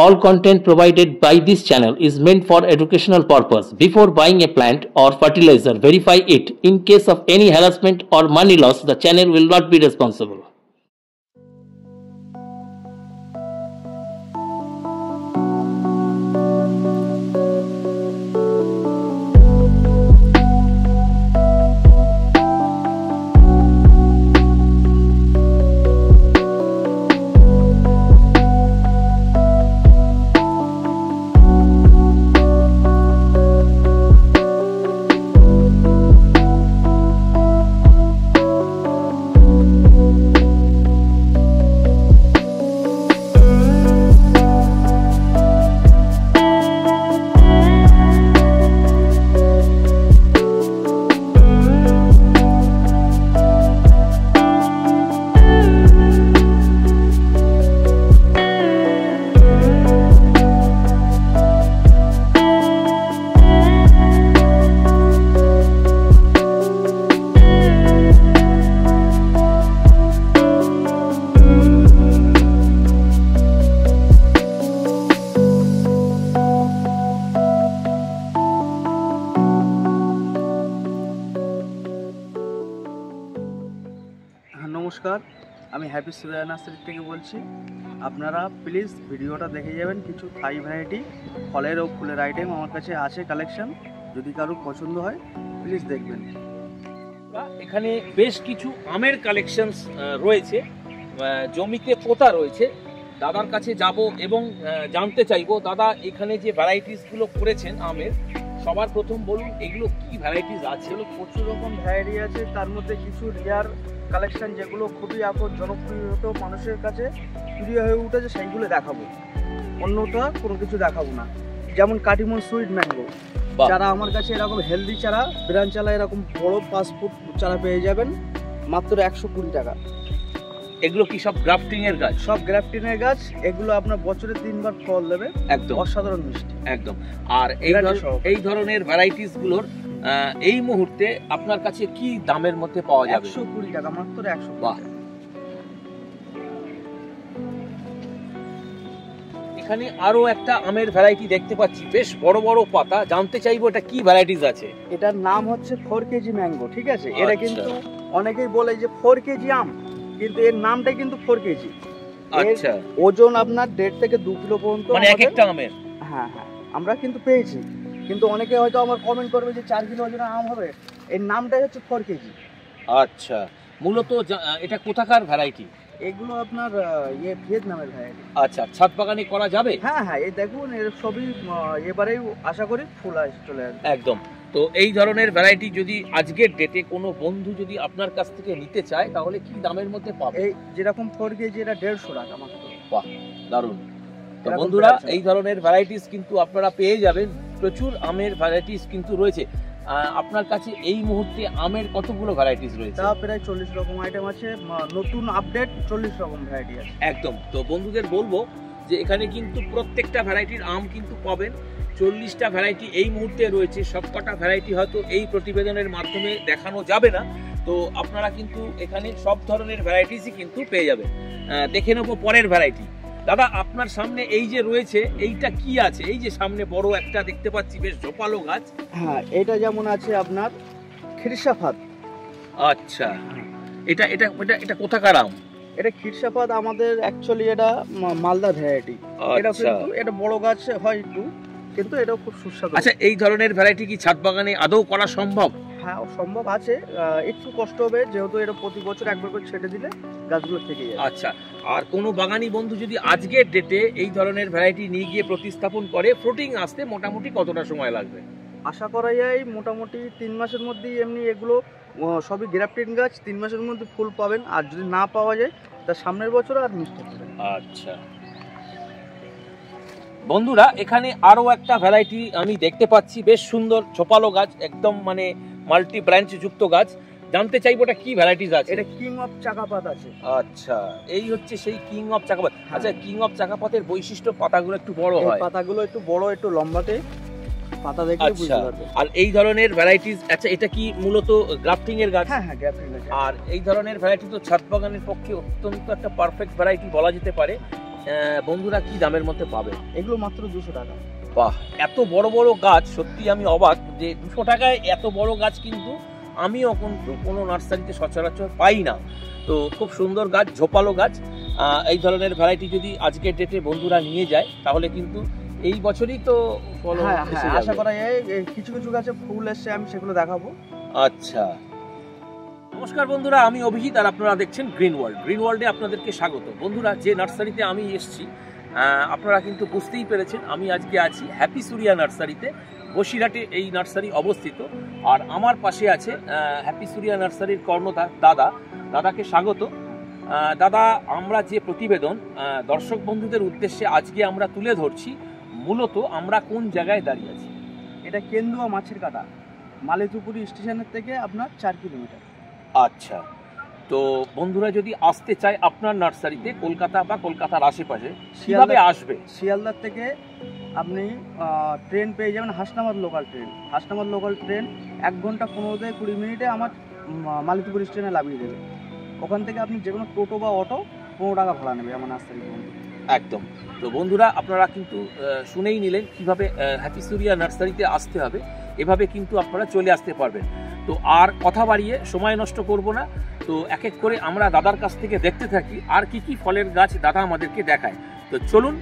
All content provided by this channel is meant for educational purpose. Before buying a plant or fertilizer, verify it. In case of any harassment or money loss, the channel will not be responsible. নমস্কার, আমি happy Suraya nursery থেকে বলছি। আপনারা please ভিডিওটা দেখে যাবেন। কিছু থাই variety ফলের ও ফুলের আইটেম আমার কাছে আছে কালেকশন, যদি কারো পছন্দ হয় প্লিজ দেখবেন। এখানে বেশ কিছু আমের কালেকশনস রয়েছে, জমিতে পোতা রয়েছে। দাদার কাছে যাব এবং জানতে চাইবো দাদা এখানে যে ভ্যারাইটিসগুলো করেছেন আমের, সবার প্রথম বলুন এগুলো কি ভ্যারাইটিস আছে? প্রচুর রকম ভ্যারাইটি আছে, তার মধ্যে কিছু রেয়ার কালেকশন যেগুলো খুবই এখন জনপ্রিয় হতো, মানুষের কাছে প্রিয় হয়ে উঠেছে, সেইগুলো দেখাবো। অন্যটা কোনো কিছু দেখাবো না। যেমন কাটিমন সুইট ম্যাঙ্গো চারা আমার কাছে এরকম হেলদি চারা, ব্রাঞ্চ চারা এরকম বড় 5 ফুট চারা পেয়ে যাবেন মাত্র 120 টাকা। এগুলো কি সব গ্রাফটিং এর গাছ? সব গ্রাফটিং এর গাছ। এগুলো আপনার বছরে 3 বার ফল দেবে, একদম অসাধারণ মিষ্টি একদম। আর এই ধরনের ভ্যারাইটিস গুলোর এই মুহূর্তে আপনার কাছে কি দামের মধ্যে পাওয়া যাবে? 120 টাকা, মাত্র 100। বাহ। এখানে আরো একটা আমের ভ্যারাইটি দেখতে পাচ্ছি, বেশ বড় বড় পাতা। জানতে চাইবো এটা কি ভ্যারাইটিস আছে? এটার নাম হচ্ছে 4 কেজি ম্যাঙ্গো, ঠিক আছে? এটা কিন্তু অনেকেই বলে যে 4 কেজি আম, কিন্তু এর নামটা কিন্তু 4 কেজি। আচ্ছা, ওজন আপনার 1.5 থেকে 2 কিলো পর্যন্ত, মানে এক একটা আমের। হ্যাঁ হ্যাঁ, আমরা কিন্তু পেয়েছি। কিন্তু অনেকে হয়তো আমার কমেন্ট করবে যে 4 কিলো ওজনের আম হবে। এর নামটাই হচ্ছে 4 কেজি। আচ্ছা, মূলত এটা কোথাকার ভ্যারাইটি? এগুলো আপনার ভিয়েতনামের ভ্যারাইটি। আচ্ছা, ছাদ বাগানে করা যাবে? হ্যাঁ হ্যাঁ, এই দেখুন এর সবই এবারেই আশা করি ফুল চলে আসবে। একদম। তো এই ধরনের ভ্যারাইটি যদি আজকের ডেটে কোনো বন্ধু যদি আপনার কাছ থেকে নিতে চায় তাহলে কি দামের মধ্যে পাবে? এই যেরকম 4 কেজি এটা 150 টাকা মাত্র। বাহ, দারুণ। তো বন্ধুরা এই ধরনের ভ্যারাইটিস কিন্তু আপনারা পেয়ে যাবেন। প্রচুর আমের ভ্যারাইটিস কিন্তু রয়েছে আপনার কাছে। এই মুহূর্তে আমের কতগুলো ভ্যারাইটিস রয়েছে? তা প্রায় 40 রকম আইটেম আছে, নতুন আপডেট 40 রকম ভ্যারাইটি আছে। একদম। তো বন্ধুদের বলবো যে এখানে কিন্তু প্রত্যেকটা ভ্যারাইটির আম কিন্তু পাবেন। 40টা ভ্যারাইটি এই মুহূর্তে রয়েছে। সবকটা ভ্যারাইটি হয়তো এই প্রতিবেদনের মাধ্যমে দেখানো যাবে না, তো আপনারা কিন্তু এখানে সব ধরনের ভ্যারাইটিসই কিন্তু পেয়ে যাবেন। দেখে নেবো পরের ভ্যারাইটি। দাদা আপনার সামনে এই যে রয়েছে এইটা কি আছে? এই যে সামনে বড় একটা দেখতে পাচ্ছি বেশ ঝোপালো গাছ। হ্যাঁ, এটা যেমন আছে আপনার খিরসাফাত। আচ্ছা, এটা এটা এটা এটা কোথাকার আম? এটা খিরসাফাত আমাদের অ্যাকচুয়ালি এটা মালদা ভ্যারাইটি। এটা কিন্তু এটা বড় গাছ হয় একটু, কিন্তু এটাও খুব সুস্বাদু। আচ্ছা, এই ধরনের ভ্যারাইটি কি ছাদ বাগানে আদৌ করা সম্ভব? হ্যাঁ, সম্ভব আছে, একটু কষ্ট হবে, যেহেতু এটা প্রতি বছর একবার করে ছেটে দিলে গাছগুলো থেকে যায়। আচ্ছা, আর কোনো বাগানি বন্ধু যদি আজকের ডেটে এই ধরনের ভ্যারাইটি নিয়ে গিয়ে প্রতিস্থাপন করে, ফ্রুটিং আসতে মোটামুটি কতটা সময় লাগবে? আশা করা যায় মোটামুটি 3 মাসের মধ্যেই। এমনি এগুলো সবই গ্রাফটিং গাছ, 3 মাসের মধ্যে ফুল পাবেন। আর যদি না পাওয়া যায় তার সামনের বছর আর মিষ্টি হবে। আচ্ছা বন্ধুরা, এখানে আরো একটা ভ্যারাইটি আমি দেখতে পাচ্ছি, বেশ সুন্দর ঝোপালো গাছ, একদম মানে মাল্টি ব্রাঞ্চ যুক্ত গাছ। জানতে চাইবো এটা কি ভ্যারাইটিস আছে? এটা কিং অফ চাকাপাত আছে। আচ্ছা, এই হচ্ছে সেই কিং অফ চাকাপাত। আচ্ছা, কিং অফ চাকাপাতের বৈশিষ্ট্য পাতাগুলো একটু বড় হয়। পাতাগুলো একটু বড়, একটু লম্বাটে পাতা দেখলে বুঝতে পারবে। আর এই ধরনের ভ্যারাইটিস, আচ্ছা এটা কি মূলত গ্রাফটিং এর গাছ? হ্যাঁ হ্যাঁ, গ্রাফটিং গাছ। আর এই ধরনের ভ্যারাইটি তো ছাদ বাগানের পক্ষে অত্যন্ত একটা পারফেক্ট ভ্যারাইটি বলা যেতে পারে। বন্ধুরা কি দামের মধ্যে পাবে? এগুলো মাত্র 200 টাকা। বাহ, এত বড় বড় গাছ, সত্যি আমি অবাক যে 200 টাকায় এত বড় গাছ কিন্তু আমিও কিন্তু কোনো নার্সারিতে সচরাচর পাই না। তো খুব সুন্দর গাছ, ঝোপালো গাছ। এই ধরনের ভ্যারাইটি যদি আজকের ডেটে বন্ধুরা নিয়ে যায় তাহলে কিন্তু এই বছরই তো ফল এসে যাবে। আশা করা যায়। কিছু কিছু গাছে ফুল এসছে, আমি সেগুলো দেখাবো। আচ্ছা, নমস্কার বন্ধুরা, আমি অভিজিৎ আর আপনারা দেখছেন গ্রিন ওয়ার্ল্ড। গ্রিন ওয়ার্ল্ডে আপনাদেরকে স্বাগত। বন্ধুরা, যে নার্সারিতে আমি এসেছি আপনারা কিন্তু বুঝতেই পেরেছেন, আমি আজকে আছি হ্যাপি সুরিয়া নার্সারিতে। বসিরহাটে এই নার্সারি অবস্থিত। আর আমার পাশে আছে হ্যাপি সুরিয়া নার্সারির কর্ণধার দাদাকে স্বাগত। দাদা, আমরা যে প্রতিবেদন দর্শক বন্ধুদের উদ্দেশ্যে আজকে আমরা তুলে ধরছি, মূলত আমরা কোন জায়গায় দাঁড়িয়ে আছি? এটা কেন্দুয়া মাছের কাটা, মালিতুপুরি স্টেশনের থেকে আপনার 4 কিলোমিটার। আচ্ছা, তো বন্ধুরা যদি আসতে চায় আপনার নার্সারিতে কলকাতা বা কলকাতার আশেপাশে কিভাবে আসবে? শিয়ালদার থেকে আপনি ট্রেন পেয়ে যাবেন, Hasnabad local train. Hasnabad local train 1 ঘন্টা 15-20 মিনিটে আমার মালিতুপুর স্টেশনে নামিয়ে দেবে। ওখান থেকে আপনি যে কোনো টোটো বা অটো 15 টাকা ভাড়া নেবে আমার নার্সারি পর্যন্ত। একদম। তো বন্ধুরা, আপনারা কিন্তু শুনেই নিলেন কিভাবে হ্যাপি সুরিয়া নার্সারিতে আসতে হবে। এভাবে কিন্তু আপনারা চলে আসতে পারবেন। তো আর কথা বাড়িয়ে সময় নষ্ট করব না, তো এক এক করে আমরা দাদার কাছ থেকে দেখতে থাকি আর কি কি ফলের গাছ দাদা আমাদেরকে দেখায়। তো চলুন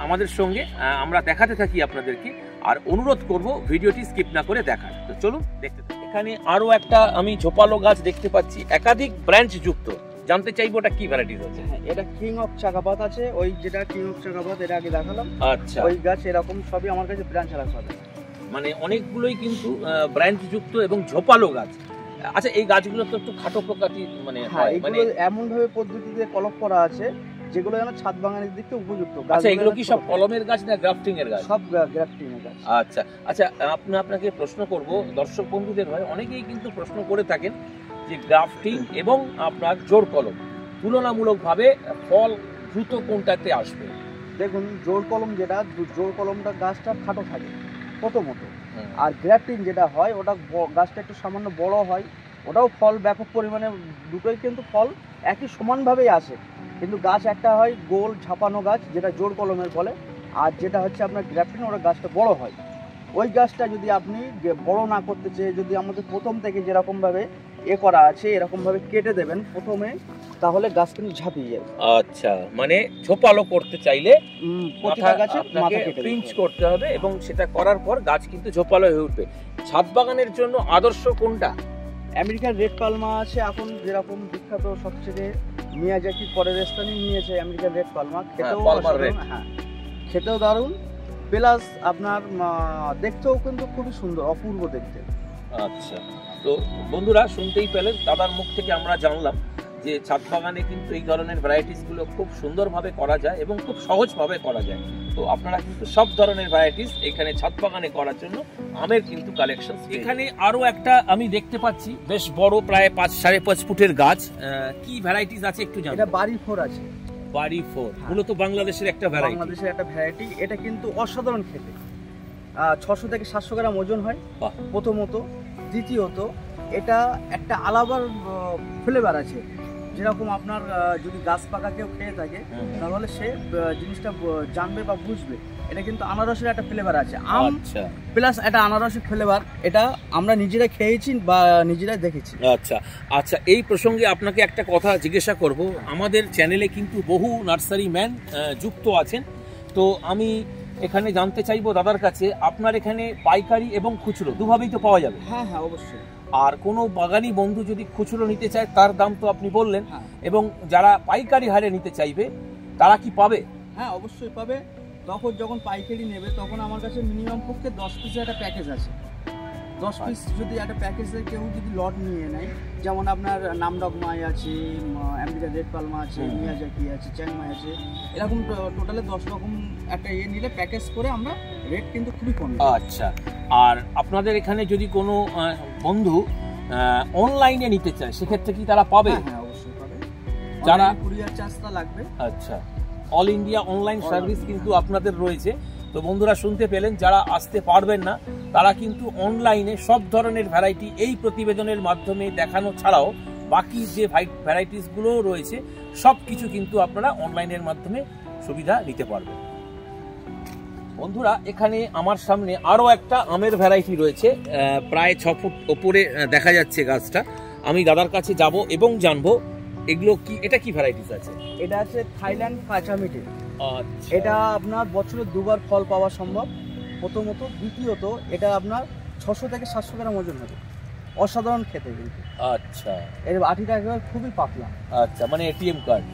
আমাদের সঙ্গে আমরা দেখাতে থাকি আপনাদেরকে, আর অনুরোধ করব ভিডিওটি স্কিপ না করে দেখার। তো চলুন দেখতে থাকি। এখানে আরো একটা আমি ঝোপালো গাছ দেখতে পাচ্ছি, একাধিক ব্রাঞ্চ যুক্ত। জানতে চাইবো এটা কি ভ্যারাইটিস আছে? এটা কিং অফ চাকাপাত আছে। ওই যেটা কিং অফ চাকাপাত এটা আগে দেখালাম। আচ্ছা, ওই গাছ এরকম সবই আমার কাছে ব্রাঞ্চ রাখা আছে। মানে অনেকগুলোই কিন্তু ব্রাঞ্চ যুক্ত এবং ঝোপালো গাছ। আচ্ছা, এই গাছগুলো তো একটু খাটো প্রকৃতির মানে হয়, মানে এমন ভাবে পদ্ধতিতে কলম করা আছে যেগুলো যেন ছাদ বাগানের দিক থেকে উপযুক্ত। আচ্ছা, এগুলো কি সব কলমের গাছ না গ্রাফটিং এর গাছ? সব গ্রাফটিং এর গাছ। আচ্ছা আচ্ছা, আপনাকে প্রশ্ন করব, দর্শক বন্ধুদের হয় অনেকেই কিন্তু প্রশ্ন করে থাকেন যে গ্রাফটিং এবং আপনার জোর কলম তুলনামূলকভাবে ফল দ্রুত কোনটাতে আসবে? দেখুন, জোর কলম যেটা, জোর কলমটা গাছটা খাটো থাকে প্রথমত, আর গ্রাফটিং যেটা হয় ওটা গাছটা একটু সামান্য বড় হয়, ওটাও ফল ব্যাপক পরিমাণে, দুটোই কিন্তু ফল একই সমানভাবেই আসে। কিন্তু গাছ একটা হয় গোল ঝাপানো গাছ, যেটা জোর কলমের ফলে, আর যেটা হচ্ছে আপনার গ্রাফটিং, ওটা গাছটা বড় হয়। ওই গাছটা যদি আপনি বড় না করতে চেয়ে যদি আমাদের প্রথম থেকে যেরকমভাবে করা আছে এরকমভাবে কেটে দেবেন প্রথমে, তাহলে গাছ কিন্তু ঝাঁপিয়ে যাবে। আচ্ছা, মানে ঝোপালো করতে চাইলে প্রতিটা গাছে মাথা কেটে পিঞ্চ করতে হবে এবং সেটা করার পর গাছ কিন্তু ঝোপালো হয়ে উঠবে। ছাদ বাগানের জন্য আদর্শ কোনটা? আমেরিকার রেড পালমা আছে এখন, যেরকম বিখ্যাত সবচেয়ে মিয়াজাকি পরের স্থানে নিয়েছে আমেরিকার রেড পালমা। খেতেও দারুণ, প্লাস আপনার দেখতেও কিন্তু খুবই সুন্দর, অপূর্ব দেখতে। আচ্ছা, তো বন্ধুরা শুনতেই পেলেন, দাদার মুখ থেকে আমরা জানলাম যে ছাদ বাগানে কিন্তু এই ধরনের ভ্যারাইটিস গুলো খুব সুন্দরভাবে করা যায় এবং খুব সহজভাবে করা যায়। তো আপনারা কিন্তু সব ধরনের ভ্যারাইটিস এখানে ছাদ বাগানে করার জন্য আমের কিন্তু কালেকশন। এখানে আরো একটা আমি দেখতে পাচ্ছি বেশ বড়, প্রায় 5-5.5 ফুটের গাছ। কি ভ্যারাইটিস আছে একটু জানান। এটা বাড়ি 4 আছে। বাড়ি 4 মূলত বাংলাদেশের একটা ভ্যারাইটি। বাংলাদেশের একটা ভ্যারাইটি। এটা কিন্তু অসাধারণ খেতে, 600 থেকে 700 গ্রাম ওজন হয় প্রথমত। দ্বিতীয়ত এটা একটা আলাদা ফ্লেভার আছে, যেরকম আপনার যদি গাছ পাকা কেউ খেয়ে থাকে তাহলে সে জিনিসটা জানবে বা বুঝবে। এটা কিন্তু আনারসের একটা ফ্লেভার আছে, আম প্লাস একটা আনারসের ফ্লেভার। এটা আমরা নিজেরা খেয়েছি বা নিজেরাই দেখেছি। আচ্ছা আচ্ছা, এই প্রসঙ্গে আপনাকে একটা কথা জিজ্ঞাসা করব। আমাদের চ্যানেলে কিন্তু বহু নার্সারি ম্যান যুক্ত আছেন, তো আমি এখানে জানতে চাইবো দাদার কাছে, আপনার এখানে পাইকারি এবং খুচরো দুভাবেই তো পাওয়া যাবে? হ্যাঁ হ্যাঁ, অবশ্যই। আর কোনো বাগানি বন্ধু যদি খুচরো নিতে চায় তার দাম তো আপনি বললেন, এবং যারা পাইকারি হারে নিতে চাইবে তারা কি পাবে? হ্যাঁ, অবশ্যই পাবে। যখন পাইকারি নেবে তখন আমার কাছে মিনিমাম পক্ষে 10 পিসের একটা প্যাকেজ আছে। 10 পিস যদি একটা প্যাকেজে কেউ যদি লট নিয়ে নেয়, যেমন আপনার নামডকমাই আছে, আমেরিকার রেড পালমা আছে, মিয়াজাকি আছে, চ্যাংমাই আছে, এরকম টোটালে 10 রকম একটা নিলে প্যাকেজ করে আমরা রেট কিন্তু খুবই কম। আচ্ছা, আর আপনাদের এখানে যদি কোনো বন্ধু অনলাইনে নিতে চায় সেক্ষেত্রে কি তারা পাবে? হ্যাঁ, অবশ্যই পাবে। যারা কুরিয়ার চার্জটা লাগবে। আচ্ছা, অল ইন্ডিয়া অনলাইন সার্ভিস কিন্তু আপনাদের রয়েছে। তো বন্ধুরা শুনতে পেলেন, যারা আসতে পারবেন না তারা কিন্তু অনলাইনে সব ধরনের ভ্যারাইটি এই প্রতিবেদনের মাধ্যমে দেখানো ছাড়াও বাকি যে ভ্যারাইটিসগুলো রয়েছে সব কিছু কিন্তু আপনারা অনলাইনের মাধ্যমে সুবিধা নিতে পারবেন। বন্ধুরা, এখানে আমার সামনে আরো একটা আমের ভ্যারাইটি রয়েছে, প্রায় 6 ফুট ওপরে দেখা যাচ্ছে গাছটা। আমি দাদার কাছে যাব এবং জানবো এগুলো কি, এটা কি ভ্যারাইটিস আছে। এটা আছে থাইল্যান্ড কাঁচামিঠি। আচ্ছা, এটা আপনার বছরে 2 বার ফল পাওয়া সম্ভব। প্রথমত, দ্বিতীয়ত এটা আপনার 600 থেকে 700 গ্রাম ওজন হবে। অসাধারণ খেতে কিন্তু। আচ্ছা, এর আঠিটা একেবারে খুবই পাতলা। আচ্ছা, মানে এটিএম কার্ড।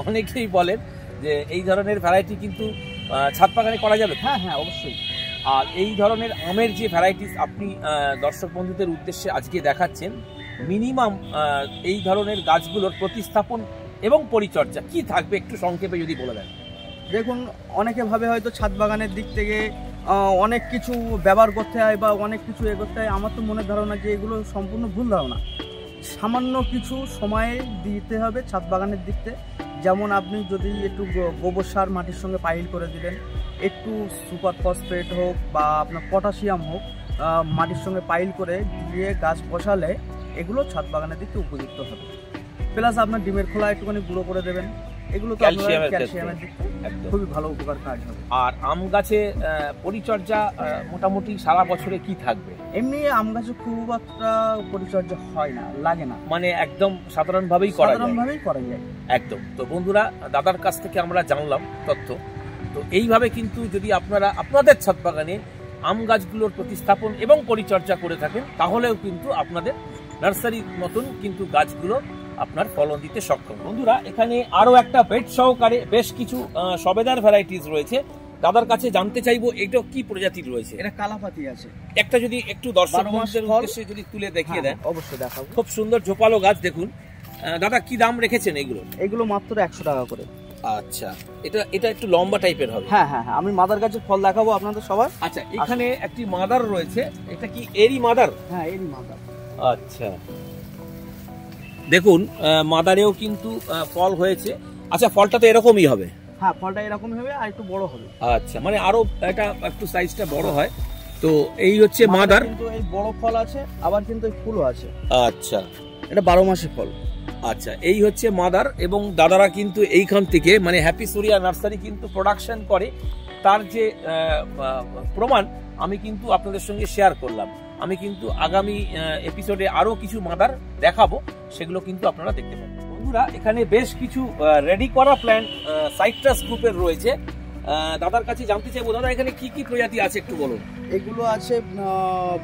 অনেকেই বলেন যে এই ধরনের ভ্যারাইটি কিন্তু ছাদ বাগানে করা যাবে। হ্যাঁ হ্যাঁ, অবশ্যই। আর এই ধরনের আমের যে ভ্যারাইটিস আপনি দর্শক বন্ধুদের উদ্দেশ্যে আজকে দেখাচ্ছেন, মিনিমাম এই ধরনের গাছগুলোর প্রতিস্থাপন এবং পরিচর্যা কি থাকবে একটু সংক্ষেপে যদি বলে দেন। দেখুন, অনেকে ভাবে হয়তো ছাদ বাগানের দিক থেকে অনেক কিছু ব্যবহার করতে হয় বা অনেক কিছু করতে হয়। আমার তো মনে ধারণা যে এগুলো সম্পূর্ণ ভুল ধারণা। সামান্য কিছু সময় দিতে হবে ছাদ বাগানের দিক থেকে। যেমন আপনি যদি একটু গোবর সার মাটির সঙ্গে পাইল করে দিলেন, একটু সুপার ফসফেট হোক বা আপনার পটাশিয়াম হোক, মাটির সঙ্গে পাইল করে দিয়ে গাছ বসালে এগুলো ছাদ বাগানের দিকে উপযুক্ত হবে। প্লাস আপনার ডিমের খোলা একটুখানি গুঁড়ো করে দেবেন। এগুলো তো ক্যালসিয়ামের দিক থেকে খুবই ভালো উপকার কাজ হবে। আর আম গাছে পরিচর্যা মোটামুটি সারা বছরে কি থাকবে? এমনি আম গাছে খুব একটা পরিচর্যা হয় না, লাগে না, মানে একদম সাধারণভাবেই করা যায়। একদম। তো বন্ধুরা, দাদার কাছ থেকে আমরা জানলাম তথ্য। তো এইভাবে কিন্তু যদি আপনারা আপনাদের ছাদ বাগানে আম গাছগুলোর প্রতিস্থাপন এবং পরিচর্যা করে থাকেন, তাহলেও কিন্তু আপনাদের নার্সারির মতন কিন্তু গাছগুলো আপনার ফলন দিতে সক্ষম। বন্ধুরা, এখানে আরো একটা বেড সহকারে বেশ কিছু সবেদার ভ্যারাইটিস রয়েছে। দাদার কাছে জানতে চাইবো এটা কি প্রজাতির রয়েছে। এটা কালাপাতি আছে। একটা যদি একটু দর্শক বন্ধুদের উদ্দেশ্যে যদি তুলে দেখিয়ে দেন। অবশ্যই দেখাবো। খুব সুন্দর ঝোপালো গাছ দেখুন। দাদা, কি দাম রেখেছেন এগুলো? এগুলো মাত্র 100 টাকা করে। আচ্ছা, এটা একটু লম্বা টাইপের হবে। হ্যাঁ হ্যাঁ, আমি মাদার গাছের ফল দেখাবো আপনাদের সবার। আচ্ছা, এখানে একটি মাদার রয়েছে। এটা কি এরি মাদার? হ্যাঁ, এরি মাদার। আচ্ছা, দেখুন মাদারেও কিন্তু ফল হয়েছে। আচ্ছা, ফলটা তো এরকমই হবে? হ্যাঁ, ফলটা এরকমই হবে, আর একটু বড় হবে। আচ্ছা, মানে আরো এটা একটু সাইজটা বড় হয়। তো এই হচ্ছে মাদার। কিন্তু এই বড় ফল আছে, আবার কিন্তু এই ফুলও আছে। আচ্ছা, এটা 12 মাসে ফল। আচ্ছা, এই হচ্ছে মাদার। এবং দাদারা কিন্তু এইখান থেকে মানে হ্যাপি সুরিয়া নার্সারি কিন্তু প্রোডাকশন করে, তার যে প্রমাণ আমি কিন্তু আপনাদের সঙ্গে শেয়ার করলাম। আমি কিন্তু আগামী এপিসোডে আরো কিছু মাদার দেখাবো, সেগুলো কিন্তু আপনারা দেখতে পাবেন। বন্ধুরা, এখানে বেশ কিছু রেডি করা প্ল্যান্ট সাইট্রাস গ্রুপের রয়েছে। দাদার কাছে জানতে চাইবো, দাদা এখানে কি কি প্রজাতি আছে একটু বলুন। এগুলো আছে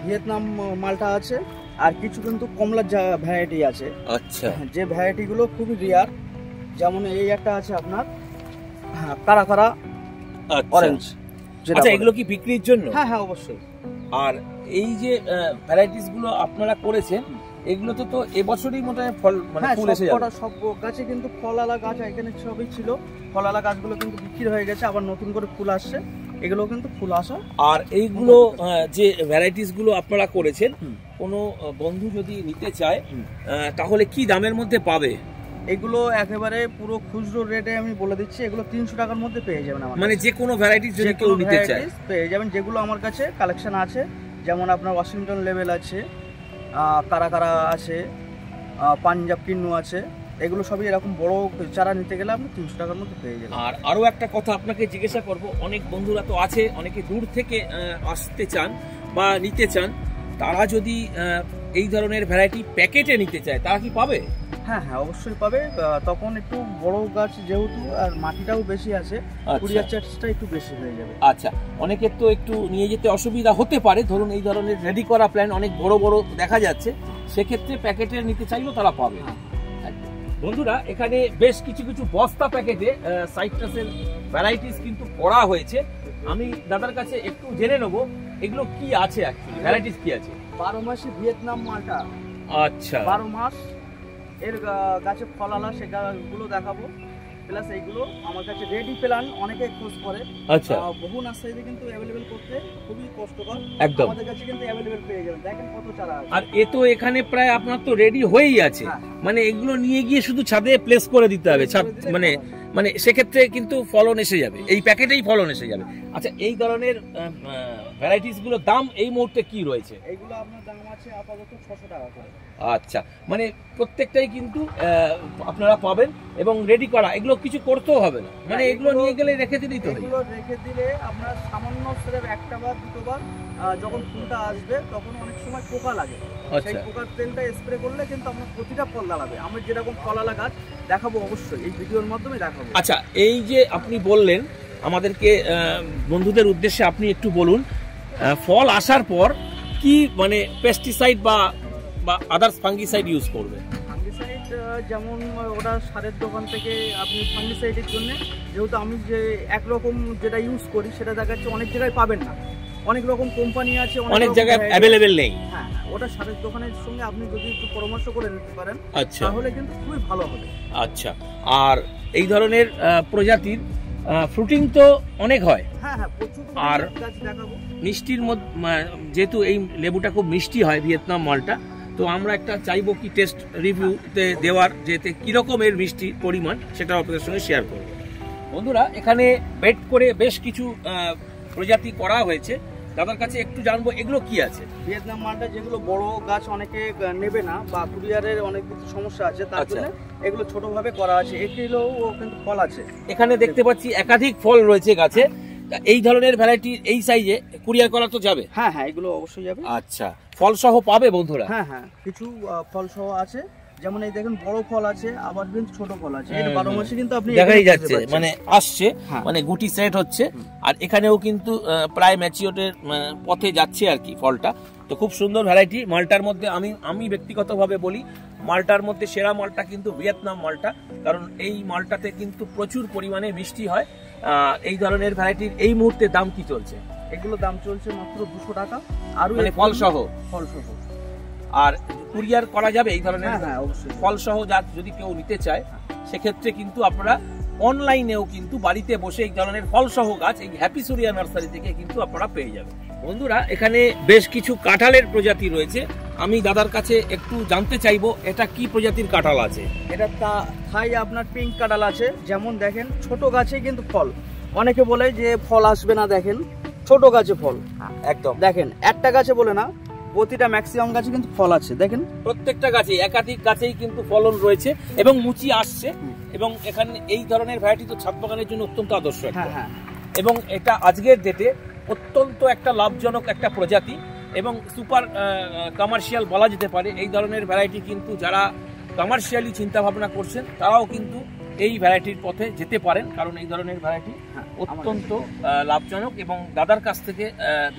ভিয়েতনাম মালটা আছে, আর কিছু কিন্তু কমলার ভ্যারাইটি আছে। আচ্ছা, যে ভ্যারাইটি গুলো খুবই রেয়ার। যেমন এই একটা আছে আপনার কারা কারা অরেঞ্জ। আচ্ছা, এগুলো কি বিক্রির জন্য? হ্যাঁ হ্যাঁ, অবশ্যই। আর এই যে ভ্যারাইটিস গুলো আপনারা করেছেন, এগুলো তো এবছরই মোটামুটি ফল মানে ফুল এসে যাবে। সব গাছে কিন্তু ফলালা গাছ এখানে সবই ছিল। ফলালা গাছগুলো কিন্তু বিক্রি হয়ে গেছে, আবার নতুন করে ফুল আসছে। এগুলো কিন্তু ফুল আসা। আর এইগুলো যে ভ্যারাইটিস গুলো আপনারা করেছেন, কোনো বন্ধু যদি নিতে চায় তাহলে কি দামের মধ্যে পাবে? এগুলো একেবারে পুরো খুচরো রেটে আমি বলে দিচ্ছি, এগুলো 300 টাকার মধ্যে পেয়ে যাবেন। মানে যে কোনো ভ্যারাইটিস যদি কেউ নিতে চায় পেয়ে যাবেন। যেগুলো আমার কাছে কালেকশন আছে, যেমন আপনার ওয়াশিংটন লেভেল আছে, কারা কারা আছে, পাঞ্জাব কিন্নু আছে, এগুলো সবই এরকম বড় চারা নিতে গেলে আপনি 300 টাকার মধ্যে পেয়ে যাবেন। আর আরো একটা কথা আপনাকে জিজ্ঞাসা করব, অনেক বন্ধুরা তো আছে অনেকে দূর থেকে আসতে চান বা নিতে চান, তারা যদি এই ধরনের ভ্যারাইটি প্যাকেটে নিতে চায়, তারা কি পাবে? হ্যাঁ হ্যাঁ, অবশ্যই পাবে। তখন একটু বড় গাছ যেহেতু, আর মাটিটাও বেশি আছে, কুরিয়ার চার্জটা একটু বেশি হয়ে যাবে। আচ্ছা, অনেকের তো একটু নিয়ে যেতে অসুবিধা হতে পারে। ধরুন এই ধরনের রেডি করা প্ল্যান্ট অনেক বড় বড় দেখা যাচ্ছে, সেক্ষেত্রে প্যাকেটে নিতে চাইলেও তারা পাবে। বন্ধুরা, এখানে বেশ কিছু কিছু বস্তা প্যাকেটে সাইট্রাসের ভ্যারাইটিস কিন্তু করা হয়েছে। আমি দাদার কাছে একটু জেনে নেবো এগুলো কি আছে, অ্যাকচুয়ালি ভ্যারাইটিস কি আছে। 12 মাসে ভিয়েতনাম মালটা। আচ্ছা, 12 মাস এর গাছে ফলালা, সে গাছগুলো দেখাবো। প্লাস এইগুলো আমার কাছে রেডি প্ল্যান্ট অনেকে খোঁজ করে। আচ্ছা, বহু নার্সারিতে কিন্তু অ্যাভেলেবেল করতে খুবই কষ্টকর। একদম আমাদের কাছে কিন্তু অ্যাভেলেবেল পেয়ে যাবেন। দেখেন কত চারা আছে। আর এ তো এখানে প্রায় আপনার তো রেডি হয়েই আছে। মানে এগুলো নিয়ে গিয়ে শুধু ছাদে প্লেস করে দিতে হবে। মানে সেক্ষেত্রে কিন্তু ফলন এসে যাবে, এই প্যাকেটেই ফলন এসে যাবে। আচ্ছা, এই ধরনের ভ্যারাইটিস গুলোর দাম এই মুহূর্তে কি রয়েছে? এইগুলো আপনার দাম আছে আপাতত 600 টাকা করে। আচ্ছা, মানে প্রত্যেকটাই কিন্তু আপনারা পাবেন এবং রেডি করা, এগুলো কিছু করতেও হবে না, মানে এগুলো নিয়ে গেলে রেখে দিলেই তো হয়। এগুলো রেখে দিলে আপনার সামান্য স্রেফ একটা বা দুটোবার যখন ফুলটা আসবে তখন অনেক সময় পোকা লাগে, সেই পোকার তেলটা স্প্রে করলে কিন্তু আপনার প্রতিটা ফল দাঁড়াবে। আমরা যেরকম ফলালা গাছ দেখাবো অবশ্যই এই ভিডিওর মাধ্যমে দেখাবো। আচ্ছা, এই যে আপনি বললেন আমাদেরকে বন্ধুদের উদ্দেশ্যে আপনি একটু বলুন, ফল আসার পর কি মানে পেস্টিসাইড বা আদার্স ফাঙ্গিসাইড ইউজ করবে? ফাঙ্গিসাইড যেমন ওটা সারের দোকান থেকে আপনি ফাঙ্গিসাইডের জন্য, যেহেতু আমি যে একরকম যেটা ইউজ করি সেটা দেখা যাচ্ছে অনেক জায়গায় পাবেন না, অনেক রকম কোম্পানি আছে, অনেক জায়গায় অ্যাভেলেবেল নেই। হ্যাঁ, ওটা সারের দোকানের সঙ্গে আপনি যদি একটু পরামর্শ করে নিতে পারেন আচ্ছা তাহলে কিন্তু খুবই ভালো হবে। আচ্ছা, আর এই ধরনের প্রজাতির ফ্রুটিং তো অনেক হয়। হ্যাঁ হ্যাঁ, প্রচুর আর গাছ দেখাবো। মিষ্টির মধ্যে যেহেতু এই লেবুটা খুব মিষ্টি হয় ভিয়েতনাম মালটা, তো আমরা একটা চাইবো কি টেস্ট রিভিউতে দেওয়ার, যেতে কিরকম এর মিষ্টি পরিমাণ সেটা আপনাদের সঙ্গে শেয়ার করবো। বন্ধুরা, এখানে বেড করে বেশ কিছু প্রজাতি করা হয়েছে, দাদার কাছে একটু জানবো এগুলো কি আছে। ভিয়েতনাম মালটা যেগুলো বড় গাছ অনেকে নেবে না বা কুরিয়ারের অনেক কিছু সমস্যা আছে, তার জন্য এগুলো ছোট ভাবে করা আছে। এগুলোও কিন্তু ফল আছে, এখানে দেখতে পাচ্ছি একাধিক ফল রয়েছে গাছে। এই ধরনের ভ্যারাইটি এই সাইজে কুরিয়ার করা তো যাবে? হ্যাঁ হ্যাঁ, এগুলো অবশ্যই যাবে। আচ্ছা, ফল সহ পাবে বন্ধুরা? হ্যাঁ হ্যাঁ, কিছু ফল সহ আছে, যেমন এই দেখেন বড় ফল আছে, আবার কিন্তু ছোট ফল আছে। এটা 12 মাসে কিন্তু আপনি দেখাই যাচ্ছে, মানে আসছে, মানে গুটি সেট হচ্ছে। আর এখানেও কিন্তু প্রায় ম্যাচিওরের পথে যাচ্ছে আর কি ফলটা। তো খুব সুন্দর ভ্যারাইটি মালটার মধ্যে। আমি ব্যক্তিগতভাবে বলি, মালটার মধ্যে সেরা মালটা কিন্তু ভিয়েতনাম মালটা, কারণ এই মালটাতে কিন্তু প্রচুর পরিমাণে মিষ্টি হয়। এই ধরনের ভ্যারাইটির এই মুহূর্তে দাম কি চলছে? এগুলো দাম চলছে মাত্র 200 টাকা, আর মানে ফল সহ? ফল সহ। আর কুরিয়ার করা যাবে এই ধরনের? হ্যাঁ অবশ্যই, ফল সহ যদি কেউ নিতে চায় সেক্ষেত্রে কিন্তু আপনারা অনলাইনেও কিন্তু বাড়িতে বসে এই ধরনের ফল সহ গাছ এই হ্যাপি সুরিয়া নার্সারি থেকে কিন্তু আপনারা পেয়ে যাবেন। বন্ধুরা, এখানে বেশ কিছু কাঁঠালের প্রজাতি রয়েছে, আমি দাদার কাছে একটু জানতে চাইবো এটা কি প্রজাতির কাঁঠাল আছে? এটা থাই আপনার পিঙ্ক কাঁঠাল আছে। যেমন দেখেন ছোট গাছে কিন্তু ফল, অনেকে বলে যে ফল আসবে না, দেখেন ছোট গাছে ফল একদম, দেখেন একটা গাছে বলে না, প্রতিটা ম্যাক্সিমাম গাছে কিন্তু ফল আছে। দেখেন প্রত্যেকটা গাছে, একাধিক গাছেই কিন্তু ফলন রয়েছে এবং মুচি আসছে। এবং এখানে এই ধরনের ভ্যারাইটি তো ছাদ বাগানের জন্য অত্যন্ত আদর্শ। হ্যাঁ হ্যাঁ, এবং এটা আজকের ডেটে অত্যন্ত একটা লাভজনক একটা প্রজাতি এবং সুপার কমার্শিয়াল বলা যেতে পারে। এই ধরনের ভ্যারাইটি কিন্তু যারা কমার্শিয়ালি চিন্তা ভাবনা করছেন তারাও কিন্তু এই ভ্যারাইটির পথে যেতে পারেন, কারণ এই ধরনের ভ্যারাইটি অত্যন্ত লাভজনক। এবং দাদার কাছ থেকে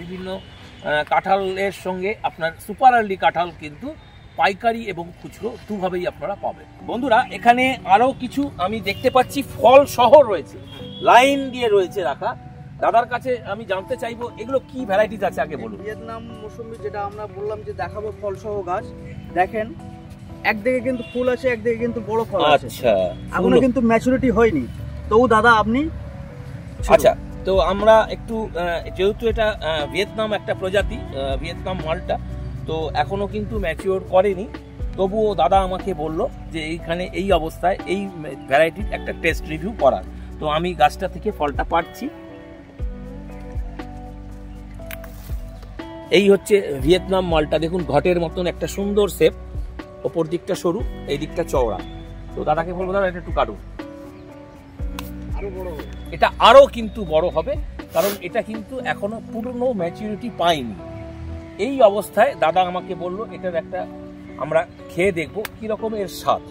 বিভিন্ন কাঁঠালের সঙ্গে আপনার সুপার আর্লি কাঁঠাল কিন্তু পাইকারি এবং খুচরো দুভাবেই আপনারা পাবেন। বন্ধুরা, এখানে আরো কিছু আমি দেখতে পাচ্ছি ফল সহ রয়েছে, লাইন দিয়ে রয়েছে রাখা। দাদার কাছে আমি জানতে চাইবো এগুলো কি ভ্যারাইটিস আছে আগে বলুন। ভিয়েতনাম মৌসুমী যেটা আমরা বললাম যে দেখাবো ফল সহ গাছ, দেখেন একদিকে কিন্তু ফুল আছে, একদিকে কিন্তু বড় ফল আছে। আচ্ছা, এখনো কিন্তু ম্যাচুরিটি হয়নি, তো দাদা আপনি। আচ্ছা, তো আমরা একটু যেহেতু এটা ভিয়েতনাম একটা প্রজাতি, ভিয়েতনাম মালটা, তো এখনো কিন্তু ম্যাচিওর করেনি, তবুও দাদা আমাকে বলল যে এইখানে এই অবস্থায় এই ভ্যারাইটির একটা টেস্ট রিভিউ করার। তো আমি গাছটা থেকে ফলটা পাচ্ছি। এই হচ্ছে ভিয়েতনাম মালটা, দেখুন ঘটের মতন একটা সুন্দর শেপ, ওপর দিকটা সরু, এই দিকটা চওড়া। তো দাদাকে বলবো দাদা এটা একটু কাটুন, এটা আরো কিন্তু বড় হবে, কারণ এটা কিন্তু এখনো পুরনো ম্যাচুরিটি পায়নি। এই অবস্থায় দাদা আমাকে বলল এটার একটা আমরা খেয়ে দেখবো কিরকম এর স্বাদ।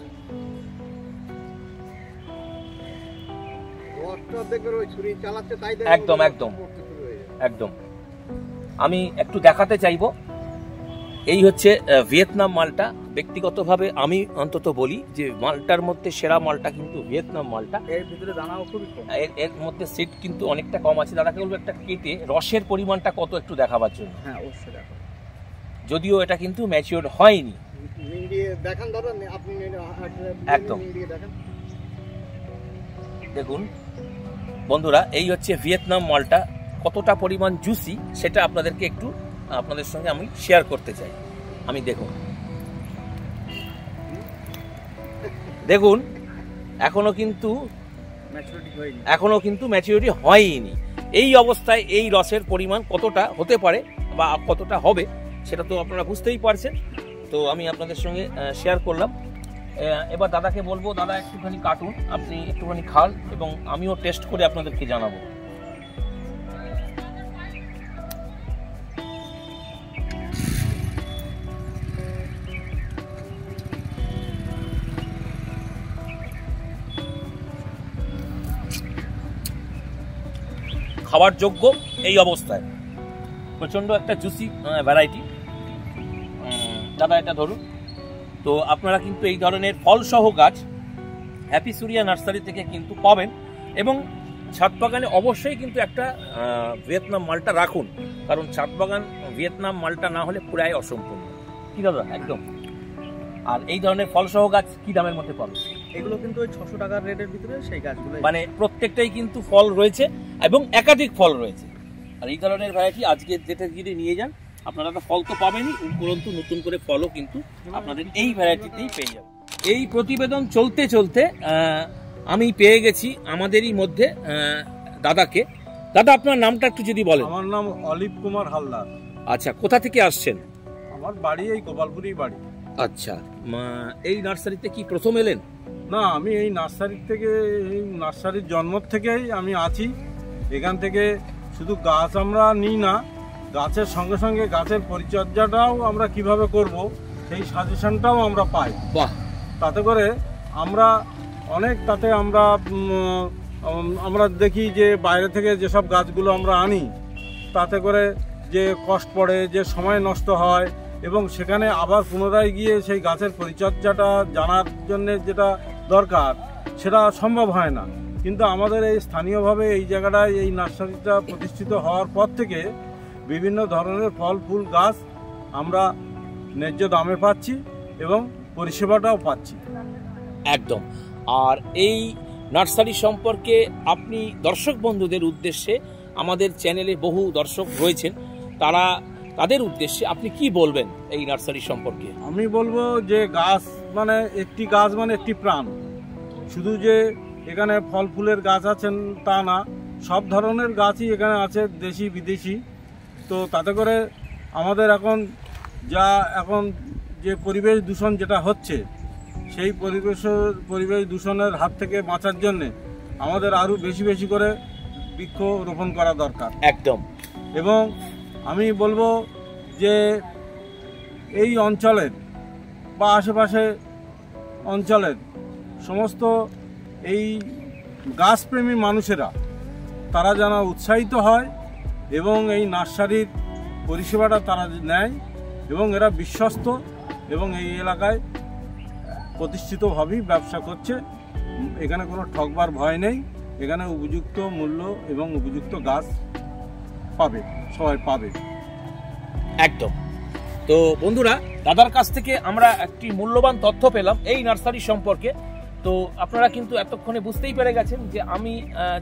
একদম একদম একদম, আমি একটু দেখাতে চাইবো। এই হচ্ছে ভিয়েতনাম মালটা। ব্যক্তিগতভাবে আমি অন্তত বলি যে মালটার মধ্যে সেরা মালটা কিন্তু ভিয়েতনাম মালটা। এর ভিতরে দানাও খুবই কম, এর মধ্যে সিড কিন্তু অনেকটা কম আছে। দাদাকে বলবো একটা কেটে রসের পরিমাণটা কত একটু দেখাবার জন্য। হ্যাঁ অবশ্যই দেখো, যদিও এটা কিন্তু ম্যাচিওর হয়নি। দেখান দাদা, আপনি একদম দেখুন বন্ধুরা, এই হচ্ছে ভিয়েতনাম মালটা, কতটা পরিমাণ জুসি সেটা আপনাদেরকে একটু আপনাদের সঙ্গে আমি শেয়ার করতে চাই। আমি দেখুন এখনো কিন্তু ম্যাচুরিটি হয়নি। এই অবস্থায় এই রসের পরিমাণ কতটা হতে পারে বা কতটা হবে সেটা তো আপনারা বুঝতেই পারছেন। তো আমি আপনাদের সঙ্গে শেয়ার করলাম। এবার দাদাকে বলবো, দাদা একটুখানি কাটুন, আপনি একটুখানি খান এবং আমিও টেস্ট করে আপনাদেরকে জানাবো। খাওয়ার যোগ্য এই অবস্থায়, প্রচন্ড একটা জুসি ভ্যারাইটি। দাদা এটা ধরুন। তো আপনারা কিন্তু এই ধরনের ফলসহ গাছ হ্যাপি সুরিয়া নার্সারি থেকে কিন্তু পাবেন, এবং ছাদ বাগানে অবশ্যই কিন্তু একটা ভিয়েতনাম মালটা রাখুন, কারণ ছাদ বাগান ভিয়েতনাম মালটা না হলে পুরাই অসম্পূর্ণ। কি দাদা? একদম। আর এই ধরনের ফলসহ গাছ কি দামের মধ্যে পাবেন? এগুলো কিন্তু ওই 600 টাকার রেটের ভিতরে সেই গাছগুলো, মানে প্রত্যেকটাই কিন্তু ফল রয়েছে এবং একাধিক ফল রয়েছে। আর এই ধরনের ভ্যারাইটি আজকে যেটা যদি নিয়ে যান আপনারা তো ফল তো পাবেনই, উপরন্তু নতুন করে ফলও কিন্তু আপনাদের এই ভ্যারাইটিতেই পেয়ে যাবেন। এই প্রতিবেদন চলতে চলতে আমি পেয়ে গেছি আমাদেরই মধ্যে দাদাকে। দাদা আপনার নামটা একটু যদি বলেন। আমার নাম অলিভ কুমার হালদার। আচ্ছা, কোথা থেকে আসছেন? আমার বাড়ি এই গোপালপুরেই বাড়ি। আচ্ছা, এই নার্সারিতে কি প্রথম এলেন? না, আমি এই নার্সারির থেকে, এই নার্সারির জন্ম থেকেই আমি আছি। এখান থেকে শুধু গাছ আমরা নিই না, গাছের সঙ্গে সঙ্গে গাছের পরিচর্যাটাও আমরা কিভাবে করব সেই সাজেশনটাও আমরা পাই। বাহ। তাতে করে আমরা অনেক, তাতে আমরা দেখি যে বাইরে থেকে যেসব গাছগুলো আমরা আনি তাতে করে যে কষ্ট পড়ে, যে সময় নষ্ট হয়, এবং সেখানে আবার পুনরায় গিয়ে সেই গাছের পরিচর্যাটা জানার জন্যে যেটা দরকার সেটা সম্ভব হয় না। কিন্তু আমাদের এই স্থানীয়ভাবে এই জায়গাটায় এই নার্সারিটা প্রতিষ্ঠিত হওয়ার পর থেকে বিভিন্ন ধরনের ফল ফুল গাছ আমরা ন্যায্য দামে পাচ্ছি এবং পরিষেবাটাও পাচ্ছি। একদম। আর এই নার্সারি সম্পর্কে আপনি দর্শক বন্ধুদের উদ্দেশ্যে, আমাদের চ্যানেলে বহু দর্শক রয়েছেন, তাদের উদ্দেশ্যে আপনি কি বলবেন এই নার্সারি সম্পর্কে? আমি বলবো যে গাছ মানে একটি গাছ মানে একটি প্রাণ। শুধু যে এখানে ফল ফুলের গাছ আছেন তা না, সব ধরনের গাছই এখানে আছে, দেশি বিদেশি। তো তাতে করে আমাদের এখন যে পরিবেশ দূষণ যেটা হচ্ছে, সেই পরিবেশ দূষণের হাত থেকে বাঁচার জন্যে আমাদের আরও বেশি বেশি করে বৃক্ষ রোপণ করা দরকার। একদম। এবং আমি বলবো যে এই অঞ্চলের বা আশেপাশে অঞ্চলের সমস্ত এই গাছপ্রেমী মানুষেরা তারা যেন উৎসাহিত হয় এবং এই নার্সারির পরিষেবাটা তারা নেয়, এবং এরা বিশ্বস্ত এবং এই এলাকায় প্রতিষ্ঠিতভাবেই ব্যবসা করছে। এখানে কোনো ঠকবার ভয় নেই, এখানে উপযুক্ত মূল্য এবং উপযুক্ত গাছ পাবে, সবাই পাবে। একদম। তো বন্ধুরা, দাদার কাছ থেকে আমরা একটি মূল্যবান তথ্য পেলাম এই নার্সারি সম্পর্কে। তো আপনারা কিন্তু এতক্ষণে বুঝতেই পেরে গেছেন যে আমি